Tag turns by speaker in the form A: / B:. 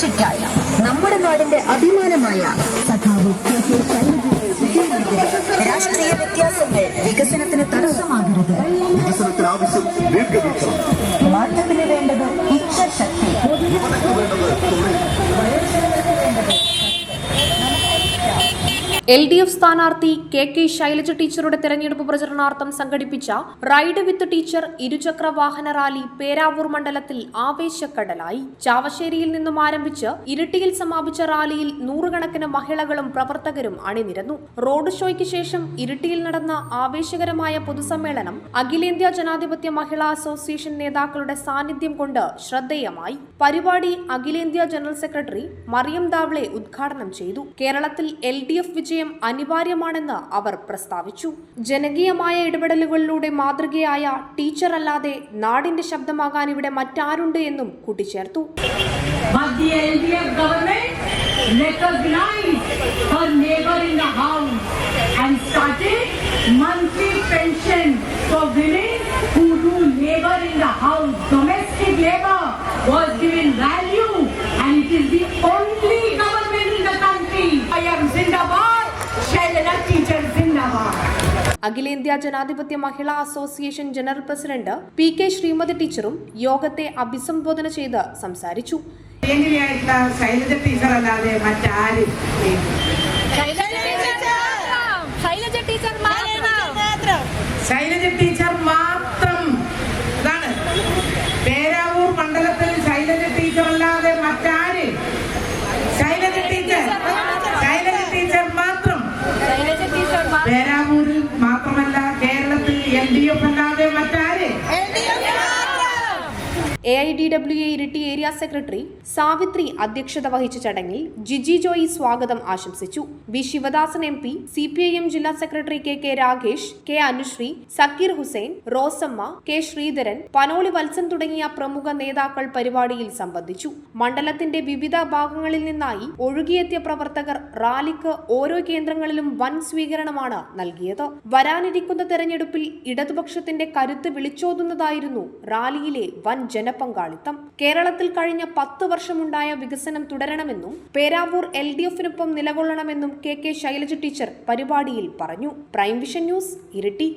A: ചുറ്റായ നമ്മുടെ നാടിന്റെ അഭിമാനമായ സഖാവ് രാഷ്ട്രീയ വ്യത്യാസങ്ങൾ വികസനത്തിന് തടസ്സമാകരുത്.
B: വികസനത്തിന് ആവശ്യം ദീർഘവീക്ഷണം.
A: മാറ്റത്തിന് വേണ്ടത് ഇച്ഛാശക്തി.
C: LDF സ്ഥാനാർത്ഥി KK ശൈലജ ടീച്ചറുടെ തെരഞ്ഞെടുപ്പ് പ്രചരണാർത്ഥം സംഘടിപ്പിച്ച റൈഡ് വിത്ത് ടീച്ചർ ഇരുചക്ര വാഹന റാലി പേരാവൂർ മണ്ഡലത്തിൽ ആവേശക്കടലായി. ചാവശ്ശേരിയിൽ നിന്നും ആരംഭിച്ച് ഇരിട്ടിയിൽ സമാപിച്ച റാലിയിൽ നൂറുകണക്കിന് മഹിളകളും പ്രവർത്തകരും അണിനിരന്നു. റോഡ് ഷോയ്ക്ക് ശേഷം ഇരിട്ടിയിൽ നടന്ന ആവേശകരമായ പൊതുസമ്മേളനം അഖിലേന്ത്യാ ജനാധിപത്യ മഹിളാ അസോസിയേഷൻ നേതാക്കളുടെ സാന്നിധ്യം കൊണ്ട് ശ്രദ്ധേയമായി. പരിപാടി അഖിലേന്ത്യാ ജനറൽ സെക്രട്ടറി മറിയം ദാവ്ളെ ഉദ്ഘാടനം ചെയ്തു. കേരളത്തിൽ LDF വിജയം അനിവാര്യമാണെന്ന് അവർ പ്രസ്താവിച്ചു. ജനകീയമായ ഇടപെടലുകളിലൂടെ മാതൃകയായ ടീച്ചർ അല്ലാതെ നാടിന്റെ ശബ്ദമാകാൻ ഇവിടെ മറ്റാരുണ്ട് എന്നും കൂട്ടിച്ചേർത്തു. അഖിലേന്ത്യാ ജനാധിപത്യ മഹിളാ association general president PK Sreemathi ടീച്ചറും യോഗത്തെ അഭിസംബോധന ചെയ്ത് സംസാരിച്ചു.
D: ശൈലജ ടീച്ചർ അല്ലാതെ മറ്റാരും ശൈലജ ടീച്ചർ മാത്രം. അതാണ് പേരാവൂർ മണ്ഡലത്തിൽ ശൈലജ ടീച്ചർ അല്ലാതെ മറ്റാര്? ശൈലജ ടീച്ചർ മാത്രം. പേരാവൂരിൽ മാത്രമല്ല, കേരളത്തിൽ LDF അല്ലാതെ മറ്റാര്?
C: AIDWA Iritty area secretary Savitri അധ്യക്ഷത വഹിച്ച ചടങ്ങിൽ ജിജി ജോയി സ്വാഗതം ആശംസിച്ചു. വി ശിവദാസൻ MP, CPIM ജില്ലാ secretary KK Ragesh, K Anusree, Sakkeer Hussain, Rosamma, K Sreedharan, Panoli Valsan തുടങ്ങിയ പ്രമുഖ നേതാക്കൾ പരിപാടിയിൽ സംബന്ധിച്ചു. മണ്ഡലത്തിന്റെ വിവിധ ഭാഗങ്ങളിൽ നിന്നായി ഒഴുകിയെത്തിയ പ്രവർത്തകർ റാലിക്ക് ഓരോ കേന്ദ്രങ്ങളിലും വൻ സ്വീകരണമാണ് നൽകിയത്. വരാനിരിക്കുന്ന തെരഞ്ഞെടുപ്പിൽ ഇടതുപക്ഷത്തിന്റെ കരുത്ത് വിളിച്ചോതുന്നതായിരുന്നു റാലിയിലെ വൻ ജനപങ്കാളിത്തം. കേരളത്തിൽ കഴിഞ്ഞ 10 വർഷമുണ്ടായ വികസനം തുടരണമെന്നും പേരാവൂർ LDF-നൊപ്പം നിലകൊള്ളണമെന്നും KK ശൈലജ ടീച്ചർ പരിപാടിയിൽ പറഞ്ഞു. Prime vision news, Iritty.